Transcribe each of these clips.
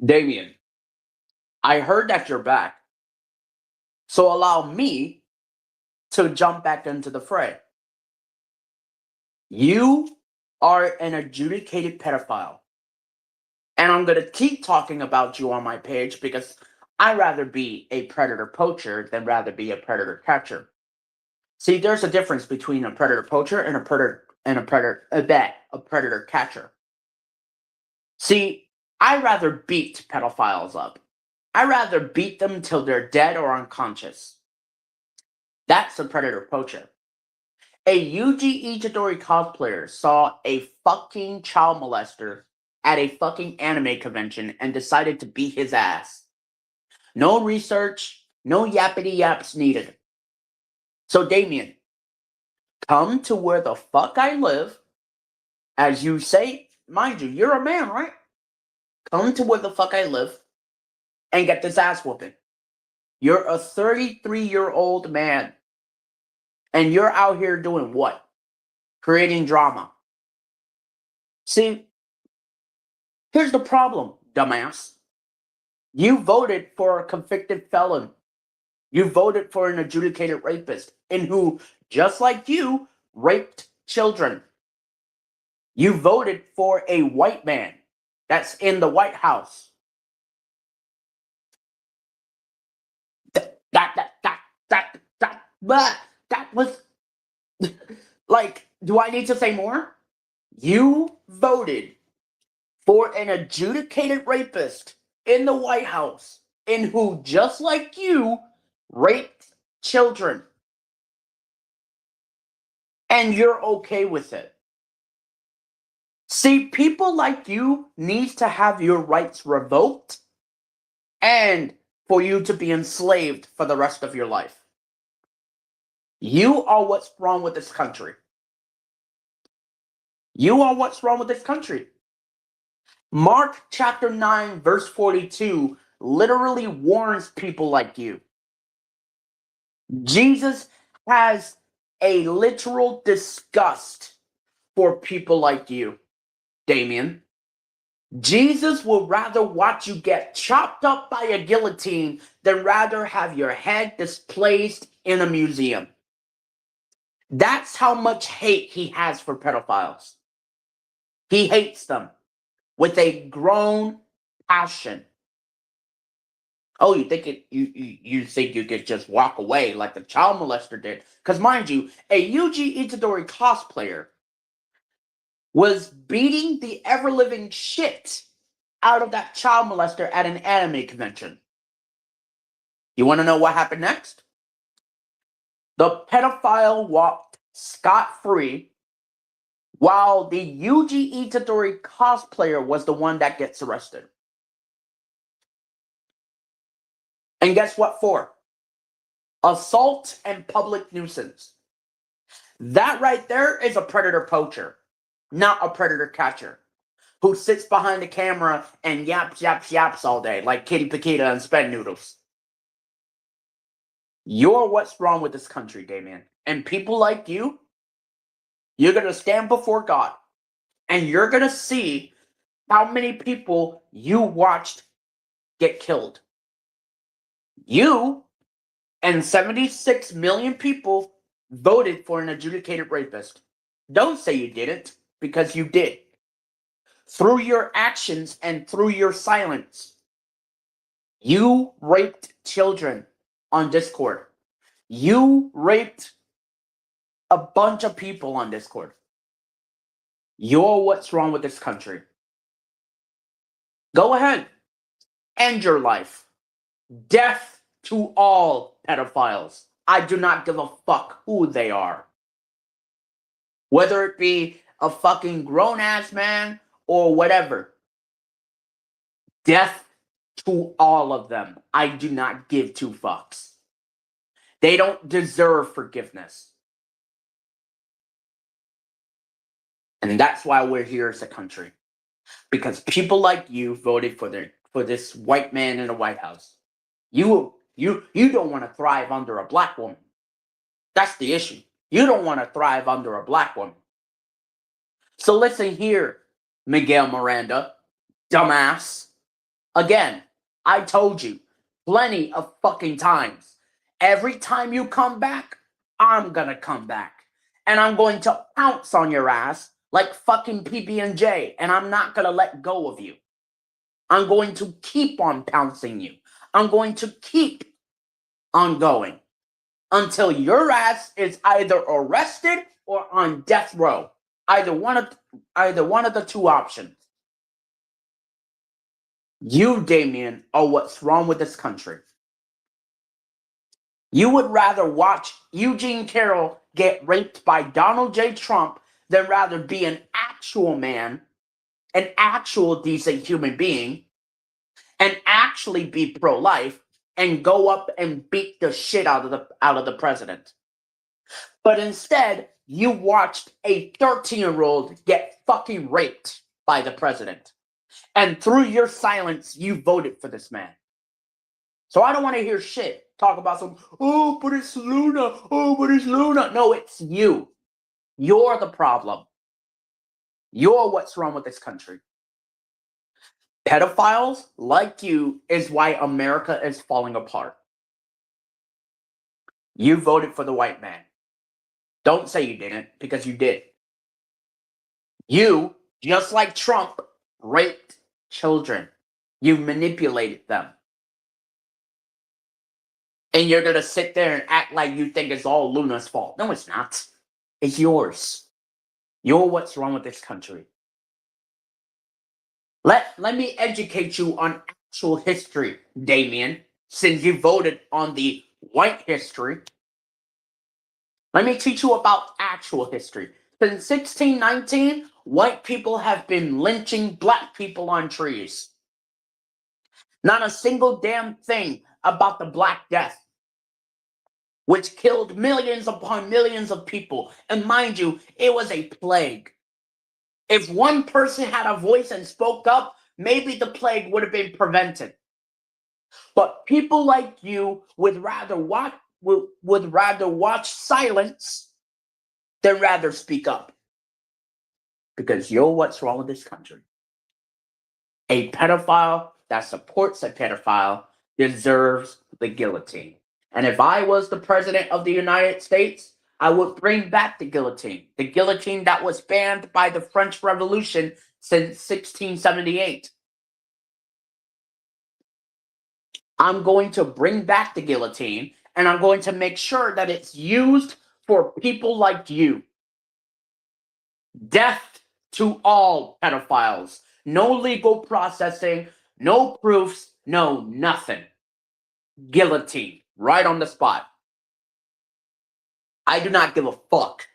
Damien, I heard that you're back, so allow me to jump back into the fray. You are an adjudicated pedophile, and I'm going to keep talking about you on my page because I'd rather be a predator poacher than rather be a predator catcher. See, there's a difference between a predator poacher and a predator catcher. See, I'd rather beat pedophiles up. I'd rather beat them till they're dead or unconscious. That's a predator poacher. A Yuji Itadori cosplayer saw a fucking child molester at a fucking anime convention and decided to beat his ass. No research, no yappity yaps needed. So, Damien, come to where the fuck I live. As you say, mind you, you're a man, right? Come to where the fuck I live and get this ass whooping. You're a 33-year-old man. And you're out here doing what? Creating drama. See, here's the problem, dumbass. You voted for a convicted felon. You voted for an adjudicated rapist, and who, just like you, raped children. You voted for a white man that's in the White House. That was like, do I need to say more? You voted for an adjudicated rapist in the White House and who, just like you, raped children. And you're okay with it. See, people like you need to have your rights revoked and for you to be enslaved for the rest of your life. You are what's wrong with this country. You are what's wrong with this country. Mark chapter 9, verse 42 literally warns people like you. Jesus has a literal disgust for people like you, Damien. Jesus would rather watch you get chopped up by a guillotine than rather have your head displaced in a museum. That's how much hate he has for pedophiles. He hates them with a grown passion. Oh, you think you think you could just walk away like the child molester did? Because mind you, a Yuji Itadori cosplayer was beating the ever-living shit out of that child molester at an anime convention. You want to know what happened next? The pedophile walked scot-free while the Yuji Itadori cosplayer was the one that gets arrested. And guess what for? Assault and public nuisance. That right there is a predator poacher, not a predator catcher, who sits behind the camera and yaps all day like Kitty Paquita and Sped Noodles. You're what's wrong with this country, Damien. And people like you, you're going to stand before God and you're going to see how many people you watched get killed. You and 76 million people voted for an adjudicated rapist. Don't say you didn't, because you did. Through your actions and through your silence, you raped children on Discord. You raped a bunch of people on Discord. You're what's wrong with this country. Go ahead. End your life. Death to all pedophiles. I do not give a fuck who they are. Whether it be a fucking grown-ass man or whatever. Death to all of them. I do not give two fucks. They don't deserve forgiveness. And that's why we're here as a country. Because people like you voted for this white man in the White House. You don't want to thrive under a black woman. That's the issue. You don't want to thrive under a black woman. So listen here, Miguel Miranda, dumbass. Again, I told you plenty of fucking times. Every time you come back, I'm gonna come back. And I'm going to pounce on your ass like fucking PB&J, and I'm not gonna let go of you. I'm going to keep on pouncing you. I'm going to keep on going until your ass is either arrested or on death row. Either one of the two options. You, Damien, are what's wrong with this country. You would rather watch Eugene Carroll get raped by Donald J. Trump than rather be an actual man, an actual decent human being, and actually be pro-life and go up and beat the shit out of the president. But instead, you watched a 13-year-old get fucking raped by the president. And through your silence, you voted for this man. So I don't want to hear shit. Talk about some, oh, but it's Luna. Oh, but it's Luna. No, it's you. You're the problem. You're what's wrong with this country. Pedophiles like you is why America is falling apart. You voted for the white man. Don't say you didn't, because you did. You, just like Trump, raped children. You manipulated them. And you're going to sit there and act like you think it's all Luna's fault. No, it's not. It's yours. You're what's wrong with this country. Let me educate you on actual history, Damien, since you voted on the white history. Let me teach you about actual history. Since 1619, white people have been lynching black people on trees. Not a single damn thing about the Black Death, which killed millions upon millions of people. And mind you, it was a plague. If one person had a voice and spoke up, maybe the plague would have been prevented. But people like you would rather watch silence than rather speak up. Because you're what's wrong with this country. A pedophile that supports a pedophile deserves the guillotine. And if I was the president of the United States, I would bring back the guillotine that was banned by the French Revolution since 1678. I'm going to bring back the guillotine, and I'm going to make sure that it's used for people like you. Death to all pedophiles. No legal processing, no proofs, no nothing. Guillotine, right on the spot. I do not give a fuck.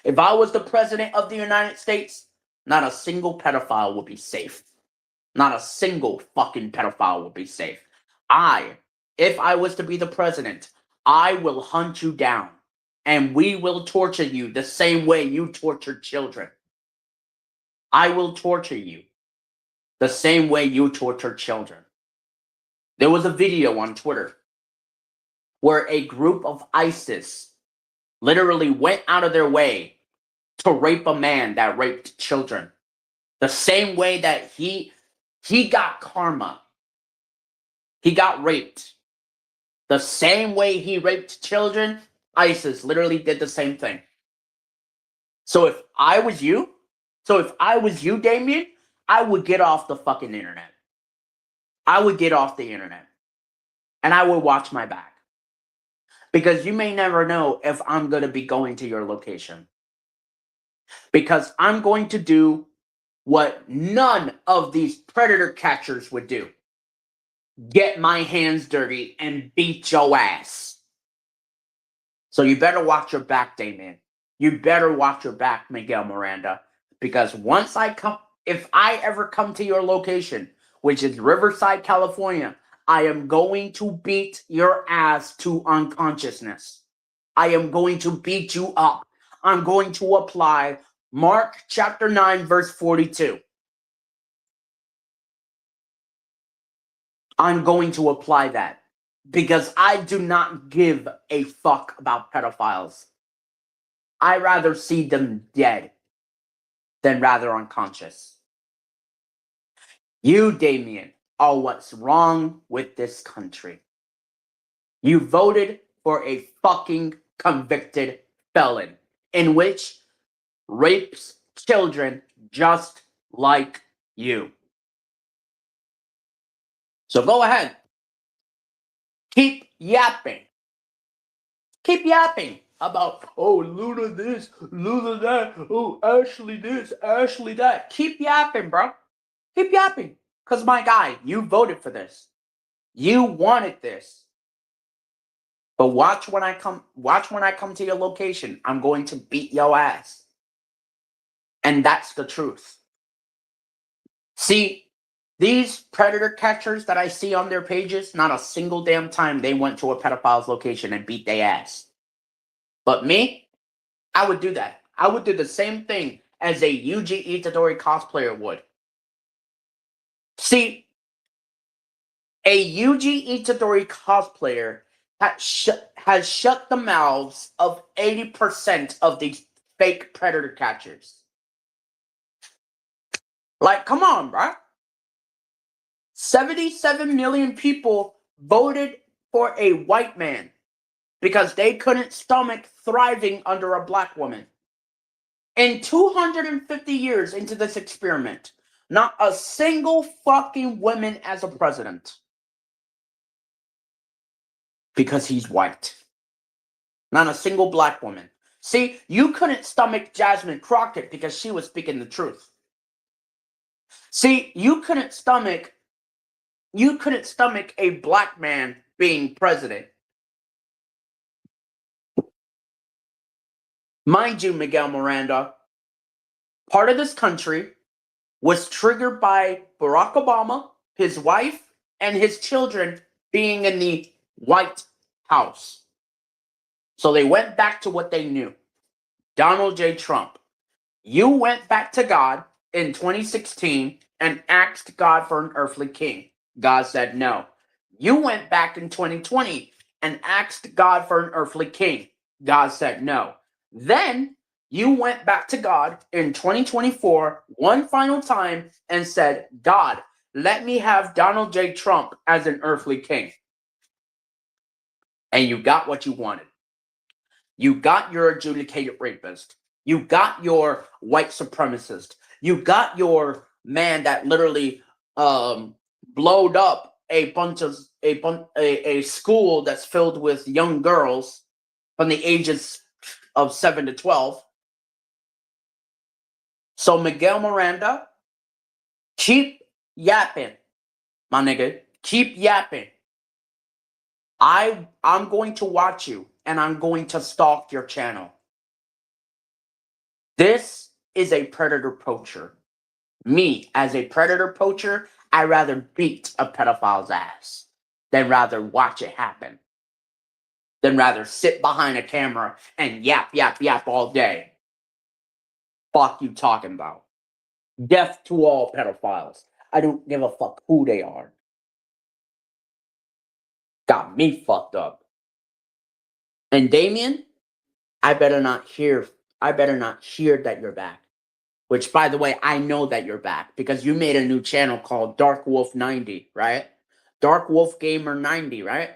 If I was the president of the United States, not a single pedophile would be safe. Not a single fucking pedophile would be safe. If I was to be the president, I will hunt you down. And we will torture you the same way you tortured children. I will torture you the same way you tortured children. There was a video on Twitter where a group of ISIS literally went out of their way to rape a man that raped children. The same way that he got karma. He got raped. The same way he raped children, ISIS literally did the same thing. So if I was you, Damien, I would get off the fucking internet. I would get off the internet. And I would watch my back. Because you may never know if I'm going to be going to your location. Because I'm going to do what none of these predator catchers would do. Get my hands dirty and beat your ass. So you better watch your back, Damien. You better watch your back, Miguel Miranda. Because if I ever come to your location, which is Riverside, California, I am going to beat your ass to unconsciousness. I am going to beat you up. I'm going to apply Mark chapter 9, verse 42. I'm going to apply that because I do not give a fuck about pedophiles. I rather see them dead than rather unconscious. You, Damien, are what's wrong with this country. You voted for a fucking convicted felon in which rapes children just like you. So go ahead. Keep yapping. Keep yapping about, oh, Luna this, Luna that, oh, Ashley this, Ashley that. Keep yapping, bro. Keep yapping. Because, my guy, you voted for this. You wanted this. But watch when I come to your location. I'm going to beat your ass. And that's the truth. See, these predator catchers that I see on their pages, not a single damn time they went to a pedophile's location and beat their ass. But me, I would do that. I would do the same thing as a Yuji Itadori cosplayer would. See, a Yuji Itadori cosplayer has shut the mouths of 80% of these fake predator catchers. Like, come on, bro. 77 million people voted for a white man because they couldn't stomach thriving under a black woman. In 250 years into this experiment, not a single fucking woman as a president. Because he's white. Not a single black woman. See, you couldn't stomach Jasmine Crockett because she was speaking the truth. See, you couldn't stomach a black man being president. Mind you, Miguel Miranda, part of this country was triggered by Barack Obama, his wife, and his children being in the White House. So they went back to what they knew. Donald J. Trump. You went back to God in 2016 and asked God for an earthly king. God said no. You went back in 2020 and asked God for an earthly king. God said no. Then you went back to God in 2024 one final time and said, God, let me have Donald J. Trump as an earthly king. And you got what you wanted. You got your adjudicated rapist. You got your white supremacist. You got your man that literally blowed up a school that's filled with young girls from the ages of 7 to 12. So Miguel Miranda, keep yapping, my nigga. Keep yapping. I'm going to watch you and I'm going to stalk your channel. This is a predator poacher. Me, as a predator poacher, I'd rather beat a pedophile's ass than rather watch it happen. Than rather sit behind a camera and yap, yap, yap all day. Fuck you talking about. Death to all pedophiles. I don't give a fuck who they are. Got me fucked up. And Damien, I better not hear that you're back. Which, by the way, I know that you're back because you made a new channel called Dark Wolf 90, right? Dark Wolf Gamer 90, right?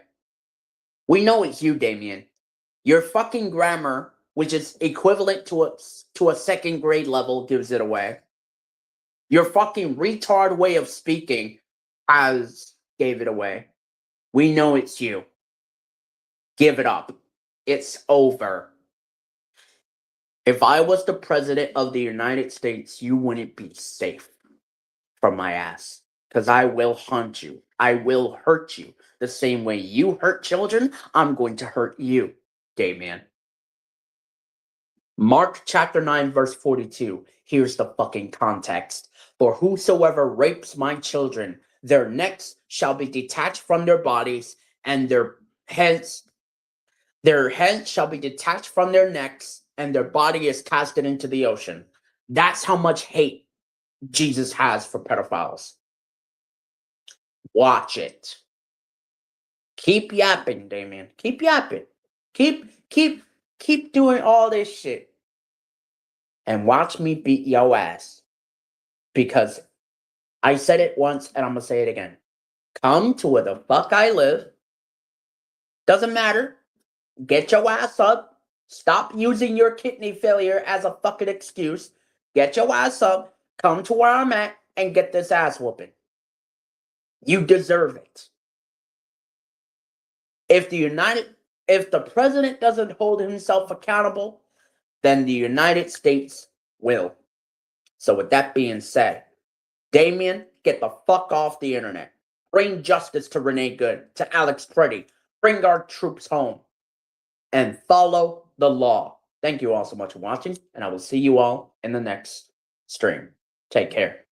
We know it's you, Damien. Your fucking grammar, which is equivalent to a second grade level, gives it away. Your fucking retard way of speaking gave it away. We know it's you. Give it up. It's over. If I was the president of the United States, you wouldn't be safe from my ass. Because I will hunt you. I will hurt you. The same way you hurt children, I'm going to hurt you, Damien. Mark chapter 9, verse 42. Here's the fucking context. For whosoever rapes my children, their necks shall be detached from their bodies, and their heads shall be detached from their necks, and their body is casted into the ocean. That's how much hate Jesus has for pedophiles. Watch it. Keep yapping, Damien. Keep yapping. Keep doing all this shit. And watch me beat your ass. Because I said it once and I'm going to say it again. Come to where the fuck I live. Doesn't matter. Get your ass up. Stop using your kidney failure as a fucking excuse. Get your ass up. Come to where I'm at and get this ass whooping. You deserve it. If the president doesn't hold himself accountable, then the United States will. So with that being said, Damien, get the fuck off the internet. Bring justice to Renee Good, to Alex Preddy. Bring our troops home. And follow the law. Thank you all so much for watching, and I will see you all in the next stream. Take care.